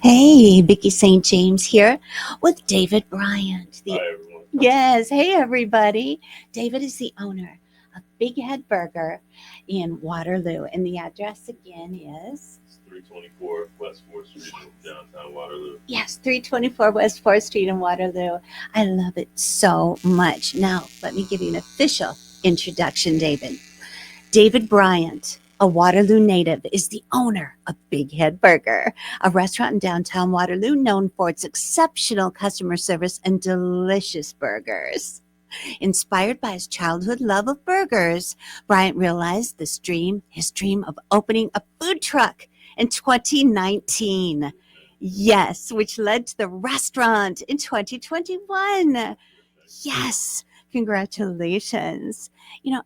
Hey, Vicki St. James here with David Bryant. Hi, everyone. Yes, hey everybody. David is the owner of Big Head Burger in Waterloo, and the address again is It's 324 West 4th Street in downtown Waterloo. yes, 324 West 4th Street in Waterloo. I love it so much. Now, let me give you an official introduction, David. David Bryant, a Waterloo native, is the owner of Big Head Burger, a restaurant in downtown Waterloo known for its exceptional customer service and delicious burgers. Inspired by his childhood love of burgers, Bryant realized his dream of opening a food truck in 2019. Yes, which led to the restaurant in 2021. Yes, congratulations. You know,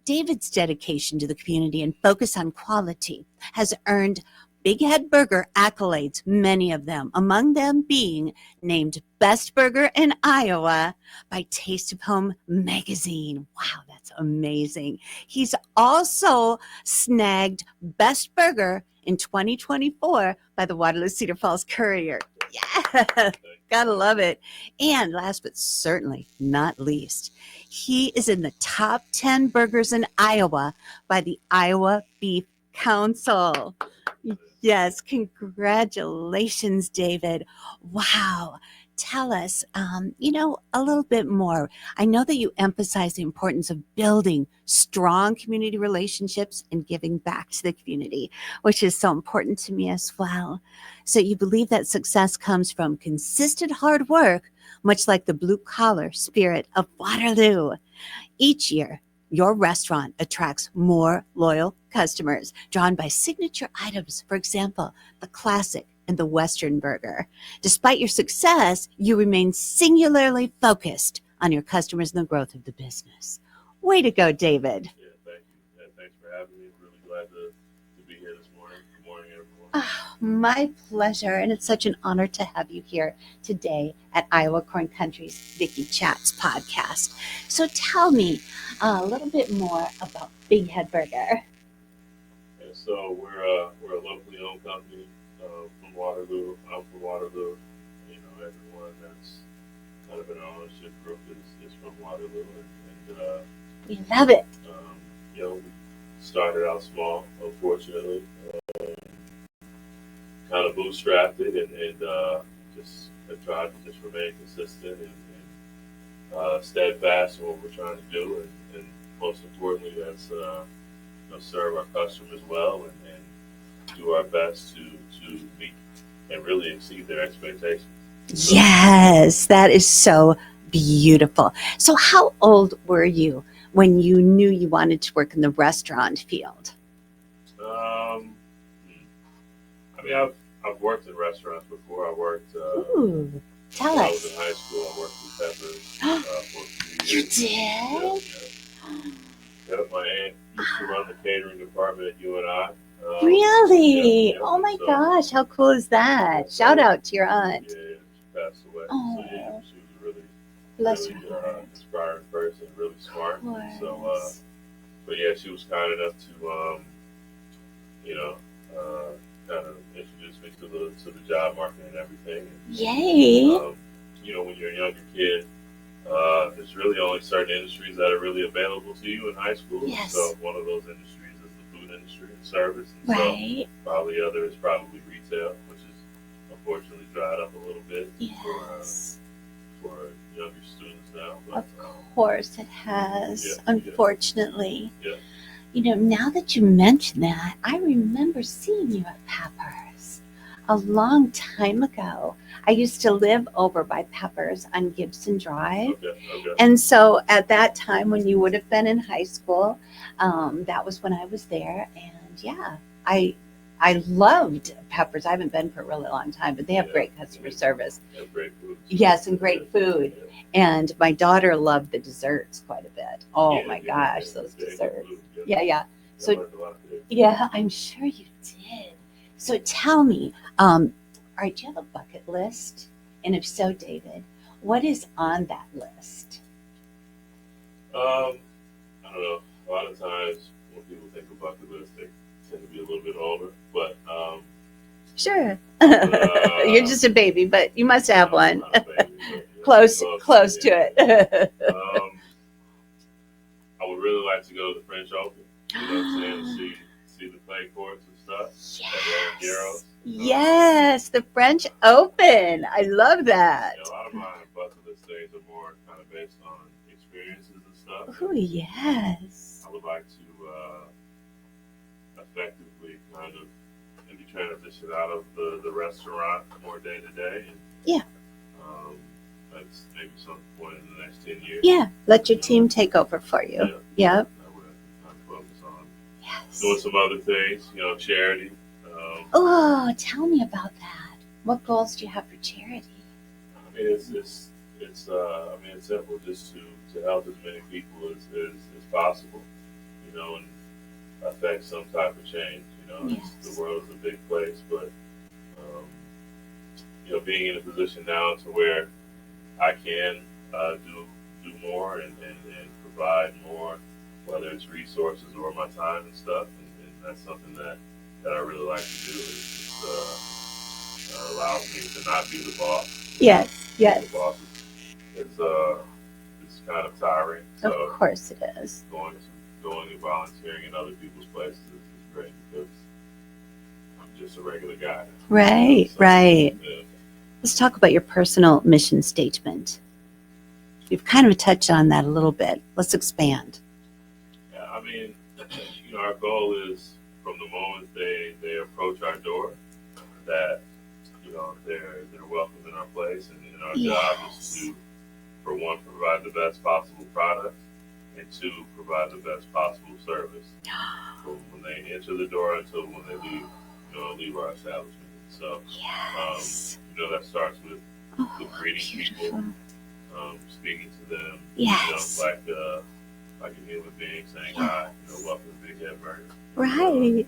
David's dedication to the community and focus on quality has earned Big Head Burger accolades, many of them, among them being named Best Burger in Iowa by Taste of Home magazine. Wow, that's amazing. He's also snagged Best Burger in 2024 by the Waterloo Cedar Falls Courier. Yeah, gotta love it. And last but certainly not least, he is in the top 10 burgers in Iowa by the Iowa Beef Council. Yes, congratulations, David. Wow. Tell us, a little bit more. I know that you emphasize the importance of building strong community relationships and giving back to the community, which is so important to me as well. So you believe that success comes from consistent hard work, much like the blue collar spirit of Waterloo. Each year, your restaurant attracts more loyal customers drawn by signature items, for example, the classic and the Western burger. Despite your success, you remain singularly focused on your customers and the growth of the business. Way to go, David. Yeah, thank you. Yeah, thanks for having me. Really glad to be here this morning. Good morning, everyone. Oh, my pleasure. And it's such an honor to have you here today at Iowa Corn Country's Vicki Chats podcast. So tell me a little bit more about Big Head Burger. And so we're a locally owned company from Waterloo. I'm from Waterloo. Everyone that's kind of in our ownership group is from Waterloo. We love it. We started out small, unfortunately. Kind of bootstrapped it and just have tried to just remain consistent and steadfast in what we're trying to do, and most importantly, that's serve our customers well and do our best to meet and really exceed their expectations. So, Yes, that is so beautiful. So, how old were you when you knew you wanted to work in the restaurant field? um, I mean, I've worked in restaurants before. I worked Ooh, tell when I was in us. high school. I worked with Peppers for a few You years. did? Yeah. My aunt used to run the catering department at UNI. Really? Yeah. Oh my So gosh, how cool is that? Shout out to your aunt. yeah, she passed away. So yeah, Oh, she was a really, bless really her heart. inspiring person, really smart. Of So, course. but yeah, she was kind enough to, you know, kind of introduce me to the job market and everything. Yay. When you're a younger kid, there's really only certain industries that are really available to you in high school. Yes. So one of those industries is the food industry and service, and Right. so probably other is probably retail, which is unfortunately dried up a little bit Yes. for younger students now. Of But course it has, yeah, unfortunately. yeah. Now that you mention that, I remember seeing you at Peppers a long time ago. I used to live over by Peppers on Gibson Drive. Okay. And so at that time, when you would have been in high school, that was when I was there. And yeah, I I loved Peppers. I haven't been for a really long time, but they have Yeah. great customer service. They have great food. Yes, and great Yeah. food. Yeah. And my daughter loved the desserts quite a bit. Oh Yeah, my yeah, gosh, yeah. those They have good desserts. food. Yeah, yeah. I So learned a lot there. yeah, I'm sure you did. So tell me, all right, do you have a bucket list? And if so, David, what is on that list? I don't know. A lot of times when people think of bucket list, they tend to be a little bit older. But Sure. Uh, You're just a baby, but you must have one. not a baby, but, Close to yeah. it. I would really like to go to the French Open. You know what I'm saying? To see the clay courts and stuff. At Garros. Yes, the French Open. I love that. A lot of my bucket list things are more kind of based on experiences and stuff. Oh, yes. I would like to effectively kind of maybe transition out of the restaurant more day to day. Yeah. That's maybe some point in the next 10 years. Yeah, let your team take over for you. Yeah. Yep. I would kind of focus on Yes. doing some other things, charity. Oh, tell me about that. What goals do you have for charity? I mean, it's simple, just to help as many people as possible, and affect some type of change. Yes. The world is a big place, but being in a position now to where I can do more and provide more, whether it's resources or my time and stuff, and that's something that I really like to do. It allows me to not be the boss. Yes, yes. The boss is kind of tiring. So of course it is. Going and volunteering in other people's places is great because I'm just a regular guy. Right, right. Yeah. Let's talk about your personal mission statement. You've kind of touched on that a little bit. Let's expand. Yeah, I mean, our goal is from the moment they approach our door that they're welcome in our place, and our job is to, for one, provide the best possible product, and two, provide the best possible service from when they enter the door until when they leave our establishment. So, that starts with greeting people, speaking to them, like a human being, saying hi, welcome to Big Head Burger. Right.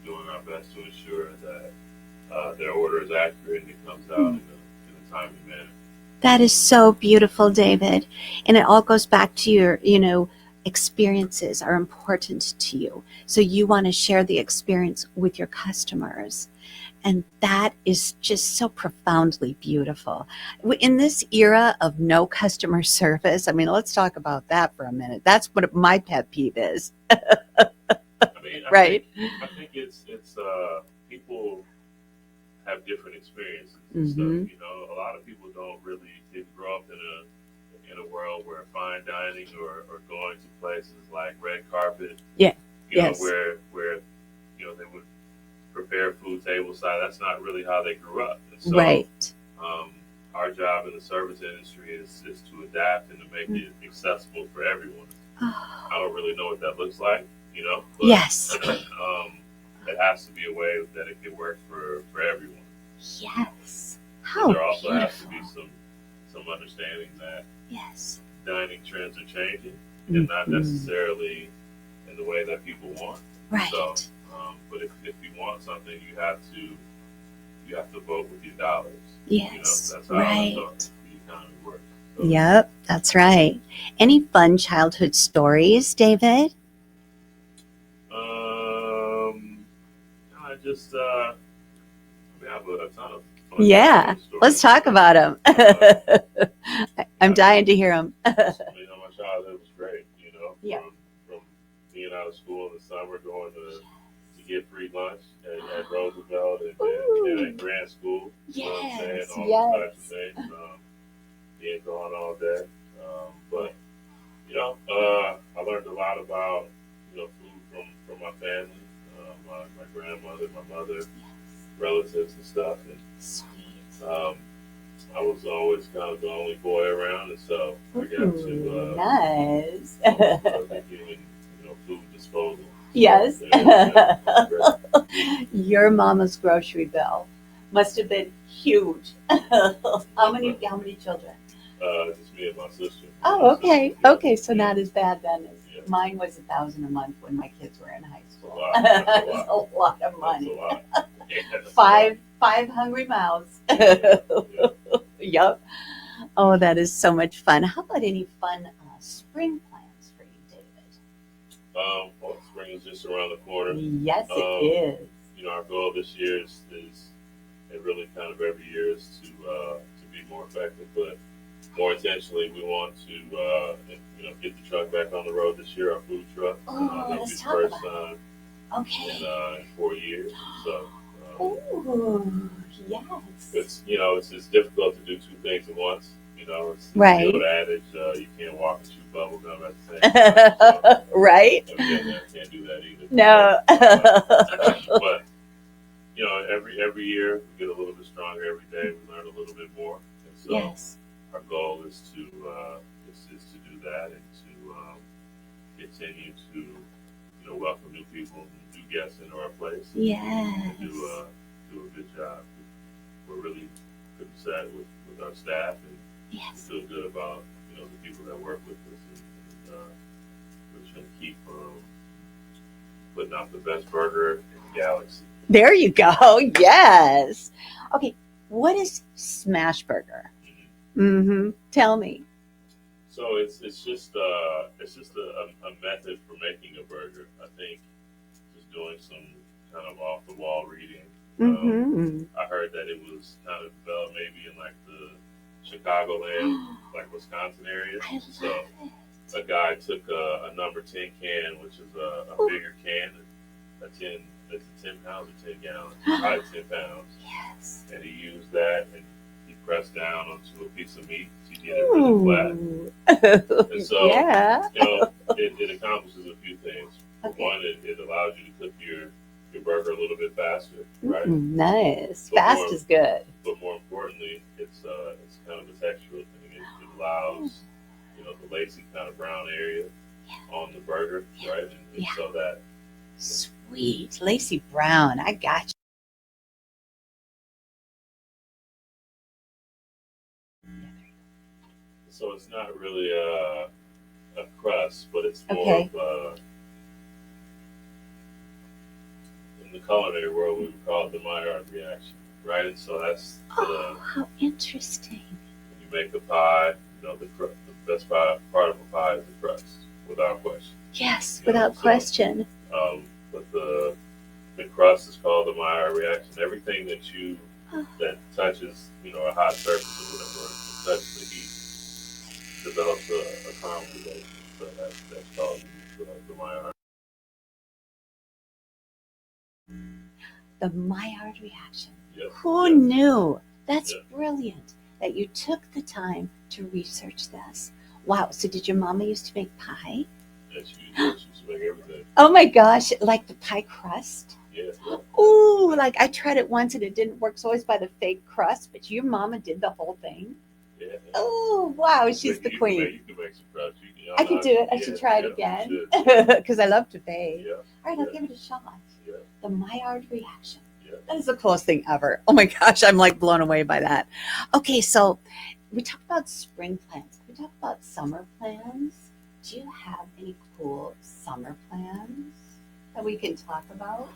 Doing our best to ensure that their order is accurate and it comes out in a timely manner. That is so beautiful, David. And it all goes back to your, experiences are important to you. So you want to share the experience with your customers. And that is just so profoundly beautiful. In this era of no customer service, I mean, let's talk about that for a minute. That's what my pet peeve is. Right. I think it's people have different experiences and stuff. A lot of people didn't grow up in a world where fine dining or going to places like red carpet. Yeah. Where they would prepare food tableside. That's not really how they grew up. And so, right. Our job in the service industry is to adapt and to make it accessible for everyone. I don't really know what that looks like, but, yes. It has to be a way that it can work for everyone. Yes. How there also has to be some understanding that dining trends are changing and not necessarily in the way that people want. Right. So, but if you want something, you have to vote with your dollars. Yes. That's how the economy works. So, yep, that's right. Any fun childhood stories, David? I have a ton of fun yeah, stories. Let's talk about them. I'm dying to hear them. My childhood was great. From being out of school in the summer, going to get free lunch at Roosevelt and at Grant School. Yes, all those types of things. Being gone all day. But I learned a lot about food from my family, my grandmother, my mother, relatives and stuff. And I was always kind of the only boy around, and so I got to nice. Making food disposal. Yes. So, your mama's grocery bill must have been huge. How many children? Just me and my sister. Oh, okay. Okay, so not as bad then. Mine was $1,000 a month when my kids were in high school. That's a lot of money. Five hungry mouths. Yep. Oh, that is so much fun. How about any fun spring plans for you, David? Well, spring is just around the corner. Yes, it is. our goal this year is and really kind of every year is to be more effective, but more intentionally, we want to get the truck back on the road this year. Our food truck. Oh, That'll be let's the talk first about it. time Okay. in 4 years. So Oh, yes. it's difficult to do two things at once. It's the old Right. adage, you can't walk and chew bubble gum at the same time. So Right? evidently, I can't do that either. No. But every year we get a little bit stronger. Every day we learn a little bit more, and so Yes. our goal is to do that and to continue to welcome new people, new guests into our place, Yes. and do a good job. We're really good set with our staff, and Yes. feel good about the people that work with us, and we're trying to keep putting out the best burger in the galaxy. There you go. Yes. Okay. What is smash burger? Mm-hmm. Tell me. So it's just a method for making a burger. I think just doing some kind of off the wall reading. Mm-hmm. I heard that it was kind of developed maybe in like the Chicagoland, like Wisconsin area. I So love it. a guy took a number 10 can, which is a bigger can, it's a 10 pounds or 10 gallons, probably 10 pounds. Yes. And he used that and he pressed down onto a piece of meat to get it really flat. And so, yeah. it accomplishes a few things. For one, it allows you to cook your burger a little bit faster, right? Nice. But Fast is good. But more importantly, it's kind of a textural thing. It allows the lacy kind of brown area on the burger, right? And so that Sweet. Lacy brown. I got you. so it's not really a crust, but it's more of in the culinary world we would call it the Maillard reaction, right? And so that's how interesting. when you make a pie, the best part of a pie is the crust, without question. Yes, without question. But the crust is called the Maillard reaction. Everything that touches a hot surface or whatever, touches the heat, develops a caramelization. So that's called the Maillard. The Maillard reaction. Yes. Who knew? That's brilliant that you took the time to research this. Wow. So did your mama used to make pie? Yes, she used to make everything. Oh my gosh, like the pie crust? Yeah. Ooh, like I tried it once and it didn't work. So always by the fake crust, but your mama did the whole thing. Yeah. Oh, wow, she's the queen. You can make some crust. I could do it. I should try it again because I love to bake. Yeah. All right, I'll give it a shot. Yeah. The Maillard reaction. Yeah. That is the coolest thing ever. Oh my gosh, I'm like blown away by that. Okay, so we talked about spring plans. We talked about summer plans. Do you have any cool summer plans that we can talk about?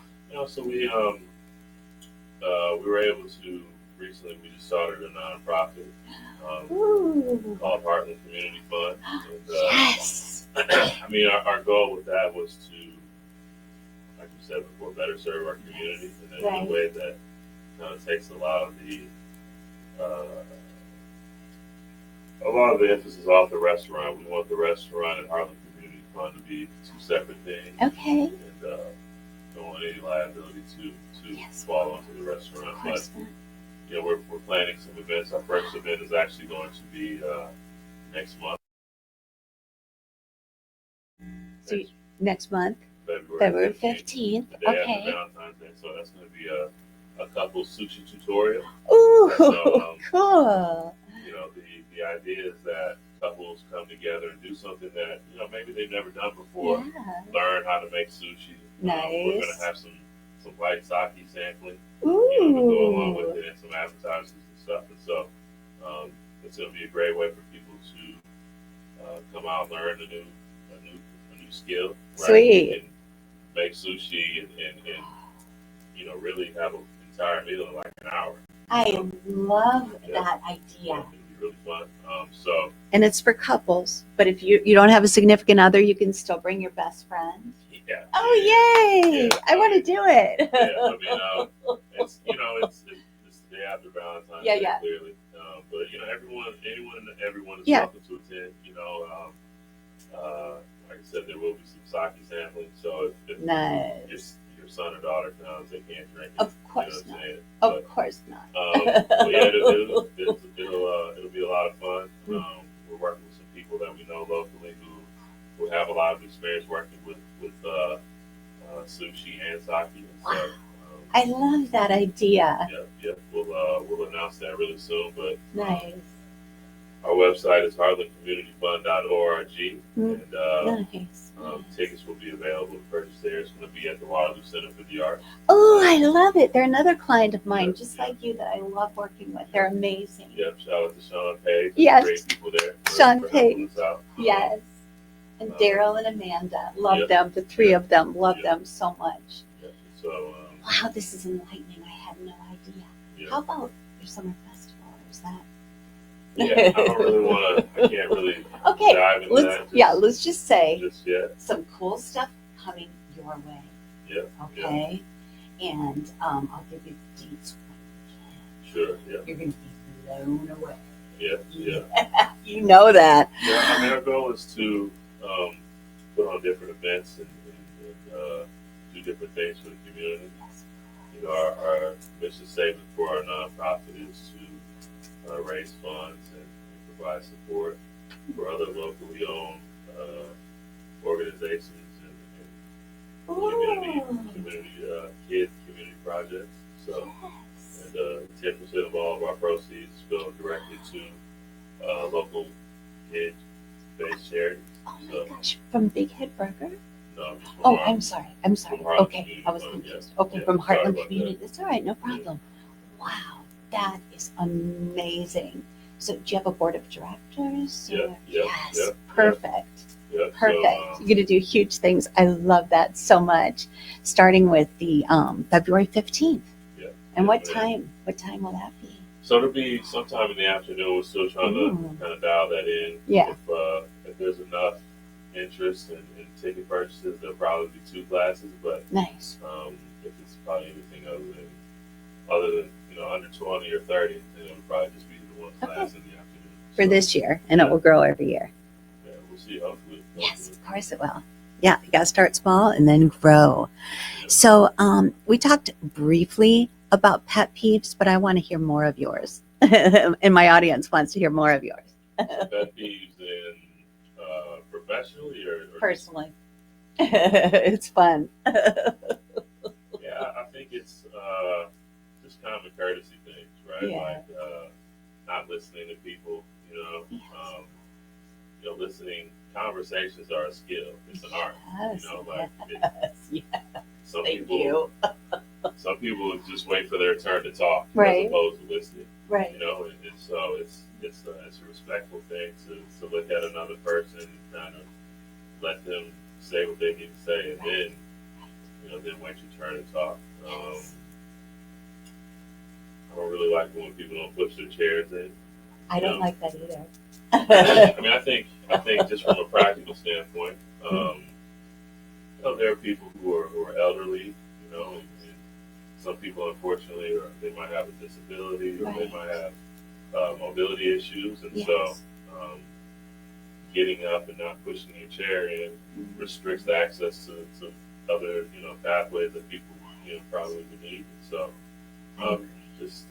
So we were able to recently. We just started a nonprofit called Heartland Community Fund. And, yes. I mean, our goal with that was to, like you said before, better serve our community, and in a way that kind of takes a lot of the emphasis off the restaurant. We want the restaurant and Heartland Community Fund to be two separate things. Okay. And don't want any liability to fall onto the restaurant. But we're planning some events. Our first event is actually going to be next month. So next month, February 15th. The day Okay. after Valentine's Day. So that's going to be a couple sushi tutorial. Ooh, So, cool. The idea is that couples come together and do something that maybe they've never done before. Yeah. Learn how to make sushi. Nice. We're going to have some light sake sampling. Ooh. To go along with it, and some advertisements and stuff. And so it's going to be a great way for people to come out and learn a new skill. Right? Sweet. And make sushi and really have an entire meal in like an hour. I love that idea. It'll be really fun. And it's for couples, but if you don't have a significant other, you can still bring your best friend. Yeah. Oh, yay! Yeah. I want to do it. Yeah, I mean, it's it's the day after Valentine's Yeah, Day, yeah. clearly. But everyone is Yeah. welcome to attend. Like I said, there will be some sake sampling. So if Nice. your son or daughter comes, they can't drink it. Of course you know what I'm not. saying? Of course not. But yeah, it'll be a lot of fun. We're working with some people that we know locally who have a lot of experience working with sushi and sake. And so, Wow. I love that idea. yeah. We'll announce that really soon. But Nice. our website is harlemcommunityfund.org, Mm. and Nice. tickets will be available to purchase there. It's going to be at the Waterloo Center for the Arts. Oh, I love it. They're another client of mine, Yeah, just yeah. like you, that I love working with. They're amazing. Yep, shout out to Sean Page. Yes. Great people there. Sean for helping Page. us out. Yes. And Daryl and Amanda. Love Yep. them. The three of them. Love Yep. them so much. Yeah, so, Wow, this is enlightening. I had no idea. yeah. How about your summer festival? Or is that? Yeah, I don't really want to. I can't really Okay. dive into that. Let's just say Just yet. some cool stuff coming your way. Yeah. Okay. And I'll give you the deets when you Sure. Yeah. can. You're going to be blown away. Yeah. You know that. Yeah. I mean, our goal is to put on different events and do different things for the community. Our mission statement for our nonprofit is to raise funds and provide support for other locally owned organizations and community projects. So, and 10% of all of our proceeds go directly to local kid-based charities. Oh my gosh, from Big Head Burger? No, Oh, I'm sorry. From Harlem Okay, Community I was Fund, confused. yeah. Okay, Yeah, from sorry Heartland about Community. that. That's all right, no problem. Wow, that is amazing. So, do you have a board of directors? Yeah, Yes, yeah, perfect. Yeah, Perfect. So, You're going to do huge things. I love that so much. Starting with the February 15th. yeah. And yeah, what man. time? What time will that be? So it'll be sometime in the afternoon. We're still trying to kind of dial that in. Yeah. If there's enough interest in ticket purchases, there'll probably be 2 classes. But Nice. if it's probably anything other than under 20 or 30, then it'll probably just be the one class in the afternoon. For this year, and it will grow every year. Yeah, we'll see. Hopefully. Yes, of course it will. Yeah, you got to start small and then grow. So we talked briefly about pet peeves, but I want to hear more of yours. And my audience wants to hear more of yours. Pet peeves in professionally or Personally. It's fun. Yeah, I think it's just kind of a courtesy thing, right? Yeah. Like not listening to people, Yes. Listening. Conversations are a skill. It's an art. Yes. Some Thank people, you. some people just wait for their turn to talk Right. as opposed to listening. Right. And so it's a respectful thing to look at another person and kind of let them say what they need to say, and then wait your turn to talk. I don't really like when people don't push their chairs in. I don't like that either. I mean, I think just from a practical standpoint, there are people who are elderly, and some people, unfortunately, or they might have a disability, or they might have mobility issues, and so getting up and not pushing your chair in restricts access to other pathways that people probably would need. So just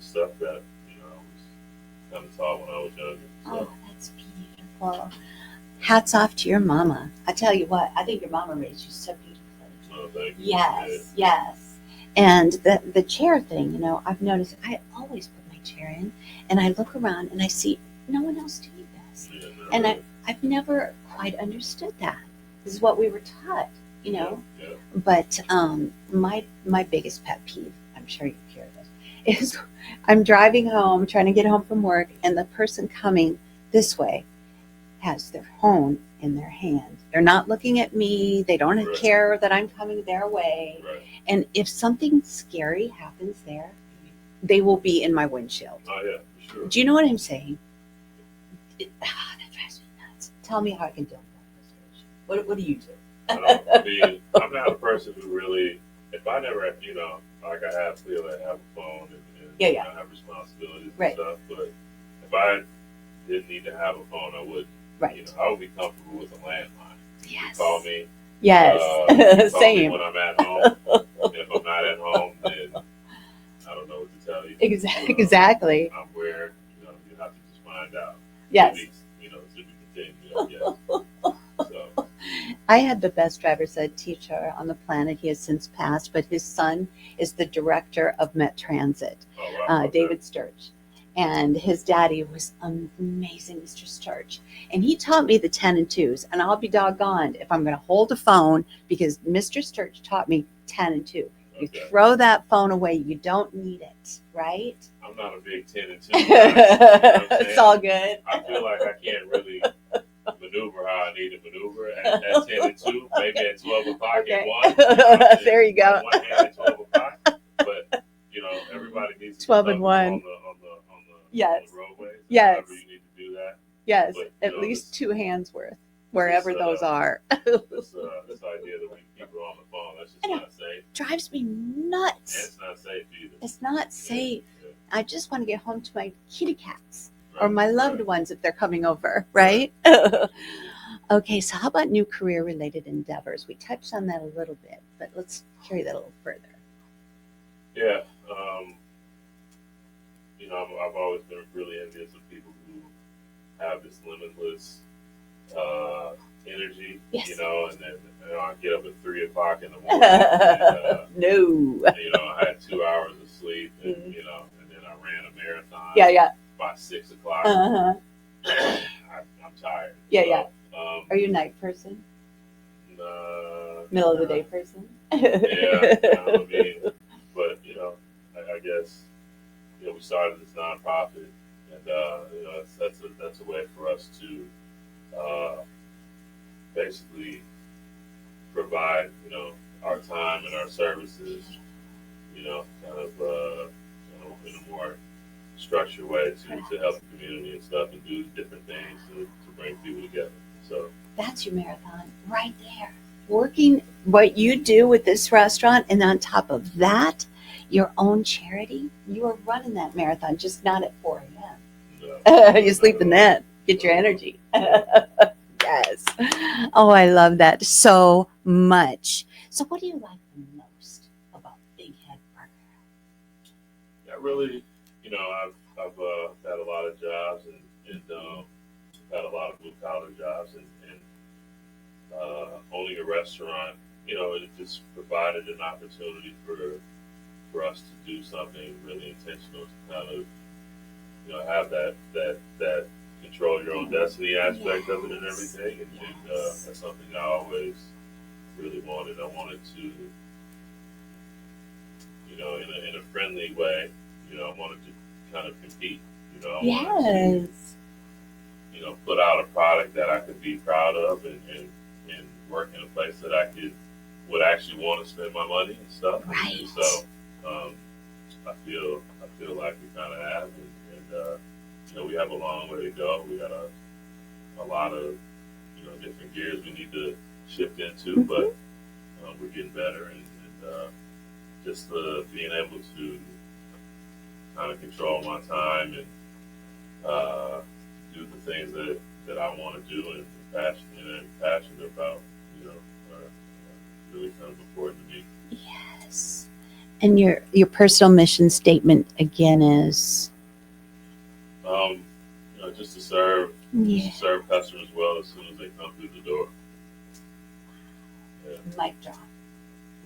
stuff that I was kind of taught when I was younger. So. Oh, that's beautiful. Hats off to your mama. I tell you what, I think your mama raised you so beautifully. Oh, thank you. Yes. And the chair thing, I've noticed I always put my chair in and I look around and I see no one else doing this. Yeah, no, And really. I've never quite understood that. This is what we were taught, Yeah. But my biggest pet peeve, I'm sure you hear this, is I'm driving home, trying to get home from work, and the person coming this way has their phone in their hand. They're not looking at me. They don't Right. care that I'm coming their way. Right. And if something scary happens there, they will be in my windshield. Oh yeah, for sure. Do you know what I'm saying? That drives me nuts. Tell me how I can deal with that frustration. What do you do? I don't. I mean, I'm not a person who really. If I never, like I have, feel I have a phone and Yeah, yeah. I have responsibilities and Right. stuff. But if I didn't need to have a phone, I would. Right. I would be comfortable with a landline. You Yes. call me. Yes. You call me Same. when I'm at home. And if I'm not at home, then I don't know what to tell you. Exactly. I'm where you have to just find out. Yes. To be continued. So. I had the best driver's ed teacher on the planet. He has since passed, but his son is the director of Met Transit, Oh, wow. David Sturge. And his daddy was amazing, Mr. Sturge. And he taught me the 10 and 2s. And I'll be doggone if I'm going to hold a phone because Mr. Sturge taught me 10 and 2. You throw that phone away. You don't need it, right? I'm not a big 10 and 2 guy. You know it's all good. I feel like I can't really maneuver how I need to maneuver at 10 and 2, maybe at 12 o'clock Okay. at 1. There you go. On one hand at 12 o'clock, but everybody needs to 12 and 1. on Yes. the roadways. Yes. However you need to do that. Yes. But, at least 2 hands worth, wherever those are. this idea that we people are on the phone, that's just not safe. Drives me nuts. And it's not safe either. It's not safe. Yeah. I just want to get home to my kitty cats. Right. Or my loved ones if they're coming over, right? Okay, so how about new career-related endeavors? We touched on that a little bit, but let's carry that a little further. Yeah, I've always been really envious of people who have this limitless energy, yes. And then I get up at 3 o'clock in the morning. And, no. I had 2 hours of sleep, and and then I ran a marathon. Yeah. By 6 o'clock. Uh-huh. I'm tired. Yeah. Are you a night person? Middle of the day person? Yeah. But I guess we started this nonprofit, and that's a way for us to basically provide our time and our services, kind of in a more structured way to help the community and stuff, and do different things to bring people together. So that's your marathon right there. Working what you do with this restaurant, and on top of that, your own charity. You are running that marathon, just not at 4 a.m. You sleep in that. Get your energy. Yes. Oh, I love that so much. So what do you like the most about Big Head Burger? Yeah, really, I've had a lot of jobs and had a lot of blue collar jobs, and owning a restaurant, it just provided an opportunity for us to do something really intentional to kind of have that control your own destiny aspect of it and everything, and that's something I always really wanted. I wanted to, in a friendly way, I wanted to kind of compete. I wanted to, put out a product that I could be proud of, and work in a place that I would actually want to spend my money and stuff. Right. And so I feel like we kind of have, and we have a long way to go. We got a lot of different gears we need to shift into, but we're getting better, and just being able to kind of control my time and do the things that I want to do and passionate about, are really kind of important to me. Yes. And your personal mission statement again is? Just to serve customers well as soon as they come through the door. Yeah. Mic drop.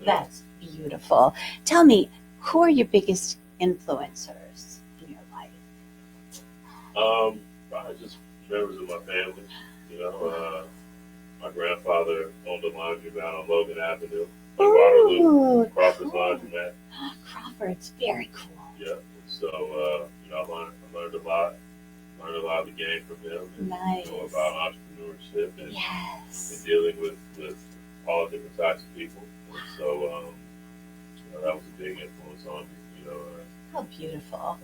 Yeah. That's beautiful. Tell me, who are your biggest influencers in your life? Probably just members of my family. My grandfather owned a laundromat on Logan Avenue, Waterloo, Crawford's Laundromat. Crawford's very cool. Yeah. So I learned a lot. Learned a lot of the game from him, and nice. About entrepreneurship and, yes. and dealing with all different types of people. And so that was a big influence on me. How beautiful.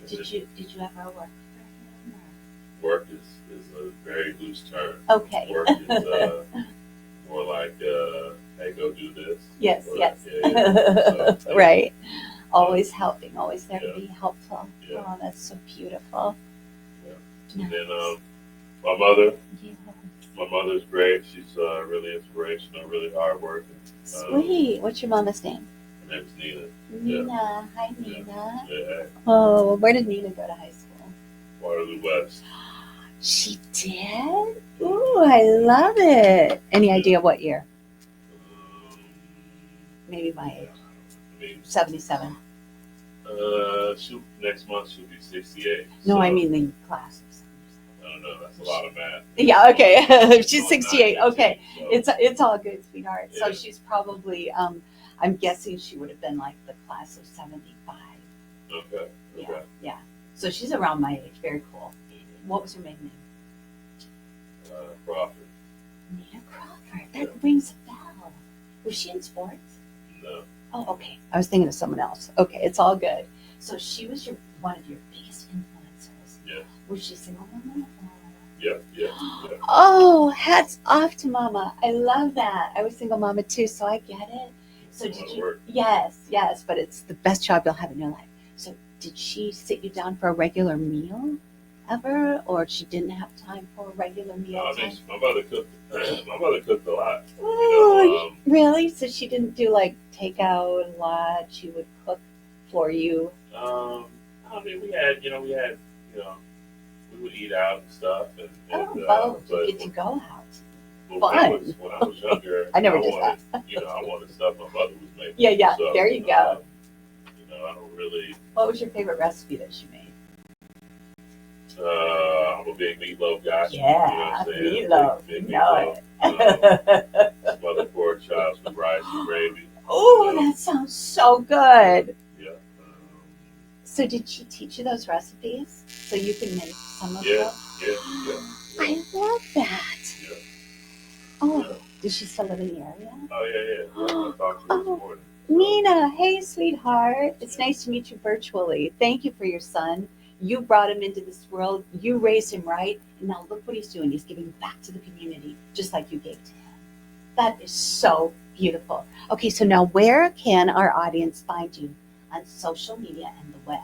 Did you ever work for him? Work is a very loose term. Okay. Work is more like, hey, go do this. Yes, But, yes. So, Right. Always helping, always there to Yeah. be helpful. Yeah. Oh, that's so beautiful. Yeah. And then Nice. my mother, Yes. my mother's great. She's really inspirational, really hardworking. Sweet. What's your mama's name? Her name's Nina. Nina. Hi, Yeah. Nina. Yeah. Oh, where did Nina go to high school? Waterloo West. She did? Ooh, I love it. Any idea what year? Um, Maybe my age. I mean, 77. next month she'll be 68. No, so, I mean the class of 77. I don't know. That's a lot of math. Yeah, okay. She's She's only 68. 19, Okay. so, It's all good, sweetheart. So Yeah. she's probably I'm guessing she would have been like the class of 75. okay. Yeah. Okay. Yeah. So she's around my age. Very cool. What was her maiden name? Crawford. Nina Crawford. That Yeah. rings a bell. Was she in sports? No. Oh, okay. I was thinking of someone else. Okay, it's all good. So she was one of your biggest influencers. Yeah. Was she single mama? Yeah. Yeah. Oh, hats off to mama. I love that. I was single mama too, so I get it. So It's a lot did of you? work. Yes, but it's the best job you'll have in your life. So did she sit you down for a regular meal ever, or she didn't have time for a regular meal I time? mean, my mother cooked. My mother cooked a lot. Ooh, really? So she didn't do like takeout a lot. She would cook for you. I mean, we had, we would eat out and stuff, and Oh, you but get to go out. when Fun. I was younger, I never did wanted, I wanted stuff my mother was making. Yeah. So, There you go. I don't really. What was your favorite recipe that she made? I'm a big meatloaf guy. Yeah, you know what I'm saying? meatloaf. Big Know meatloaf. it. Smothered pork chops with rice and gravy. Oh, that sounds so good. Yeah. So did she teach you those recipes so you can make some of Yeah. them? Yeah. I love that. Yeah. Oh, Yeah. does she still live in the area? Oh yeah. I talked to her this morning. Nina, hey, sweetheart. It's nice to meet you virtually. Thank you for your son. You brought him into this world. You raised him right. And now look what he's doing. He's giving back to the community just like you gave to him. That is so beautiful. Okay, so now where can our audience find you on social media and the web?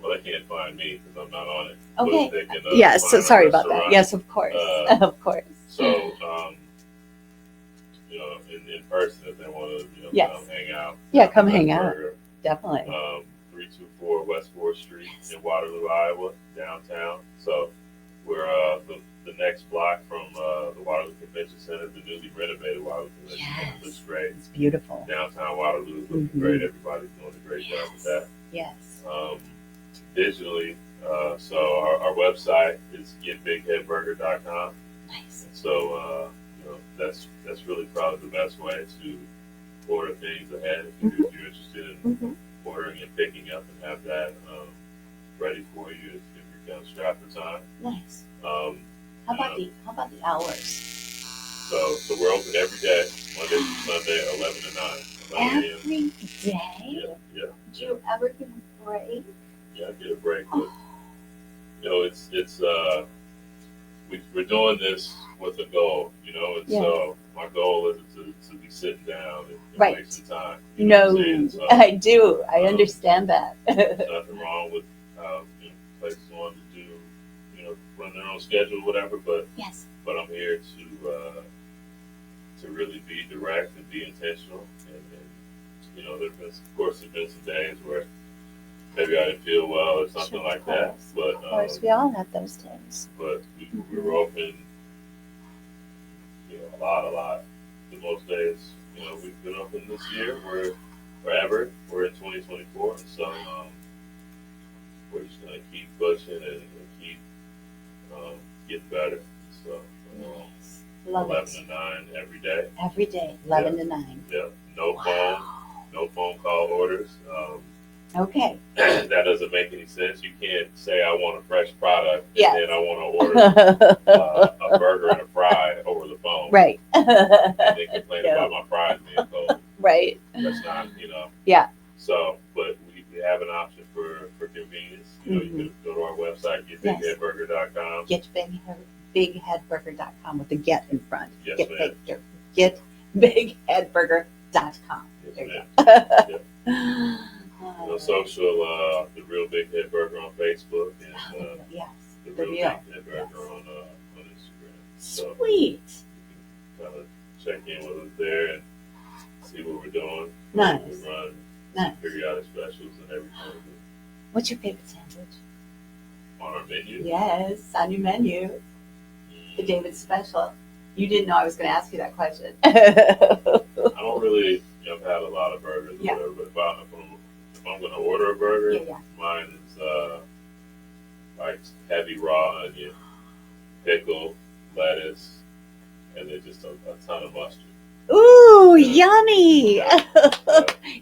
Well, they can't find me because I'm not on it. Okay. But they can, Yes, find so our sorry about that. restaurant. Yes, of course. Of course. So, in person, if they want to, Yes. come hang out. Yeah, come hang out. Burger, Definitely. 324 West 4th Street Yes. in Waterloo, Iowa, downtown. So we're the next block from the Waterloo Convention Center, the newly renovated Waterloo Convention Center. Yes. Looks great. It's beautiful. Downtown Waterloo is looking Mhm. great. Everybody's doing a great job with that. Yes. Digitally, so our website is getbigheadburger.com. Nice. So that's really probably the best way to order things ahead if you're interested in ordering and picking up and have that ready for you if you come strapped for time. Nice. Um, How about the hours? so we're open every day, Monday through Sunday, 11 to 9. 11 a.m. Every day? Yeah. Do you ever give a break? Yeah, I get a break, but we're doing this with a goal, and so my goal isn't to be sitting down and Right. wasting time. No, So, I do. I understand that. there's nothing wrong with places wanting to do, run their own schedule, whatever. But Yes. I'm here to really be direct and be intentional. And there's been some days where maybe I didn't feel well or something Sure, like of that. course. But Of course, we all have those days. but we were open, a lot. The most days, we've been open this year. We're in 2024, and so we're just gonna keep pushing and keep getting better. So Nice. Love 11 it. to 9 every day. Every day, 11 to 9. Yeah, no phone call orders. Okay. That doesn't make any sense. You can't say I want a fresh product Yes. and then I want to order a burger and a fry over the phone. Right. And then complain Yeah. about my fries being cold. Right. That's not, Yeah. So, but we have an option for convenience. You can go to our website, Yes. getbigheadburger.com. getbigheadburger.com with the get in front. Yes, Get ma'am. big, getbigheadburger.com. Yes, There you ma'am. go. Yep. On social, the Real Big Head Burger on Facebook and Yes, the the Real real. Big Head Burger Yes. on Instagram. So Sweet. you can kind of check in with us there and see what we're doing. Nice. We run Nice. periodic specials and everything What's your favorite sandwich? on our menu. Yes, on your menu. The David special. You didn't know I was going to ask you that question. I don't really, I've had a lot of burgers or Yeah. whatever, but if I'm going to order a burger, Yeah. mine is like heavy raw onion, pickle, lettuce, and then just a ton of mustard. Ooh, Yeah. yummy. Yeah.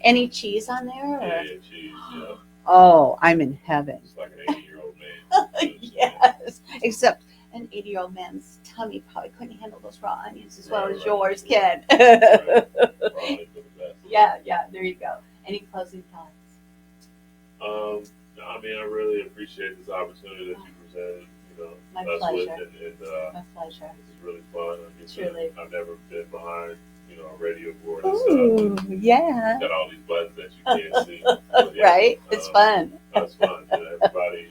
Any cheese on there? Or? Yeah, cheese, yeah. Oh, I'm in heaven. It's like an 80-year-old man. Yes. Except an 80-year-old man's tummy probably couldn't handle those raw onions as well Right, as right. yours can. Right. Raw onion for the best. Yeah, there you go. Any closing thoughts? I mean, I really appreciate this opportunity that you presented, My us pleasure. with, and My pleasure. this is really fun. Truly. I've never been behind, a radio board and Ooh, stuff. yeah. Got all these buttons that you can't see. But yeah, Right? It's fun. That's fun. Everybody,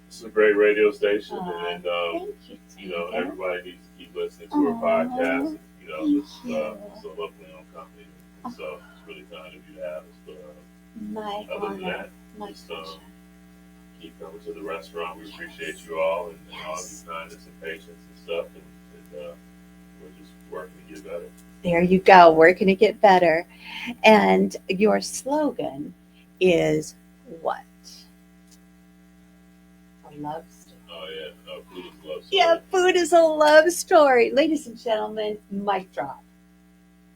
this is a great radio station, and Thank you. everybody needs to keep listening to our podcast. And, Thank this you. is a locally owned company, and so it's really kind of you to have us. But My other than honor. that, My just pleasure. keep coming to the restaurant. We appreciate you all and all of your kindness and patience and stuff, and we're just working to get better. There you go. Working to get better. And your slogan is what? A love story. Oh yeah, food is love. Yeah, food is a love story. Ladies and gentlemen, mic drop.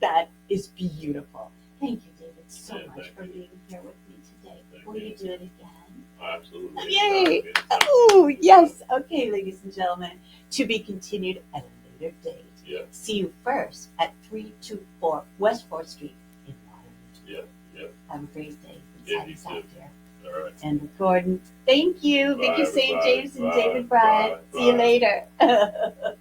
That is beautiful. Thank you, David, so Yeah, much thank for you. being here with me today. Thank Will you. you do it again? Absolutely. Yay! Anytime. Oh, yes. Okay, ladies and gentlemen, to be continued at a later date. Yeah. See you first at 324 West 4th Street in Waterloo. Yeah. Have a great day. Yeah, Signing you out too. there. All right. And Gordon, thank you. Bye, Vicki St. everybody. James and Bye. David Bryant. Bye. See you Bye. later.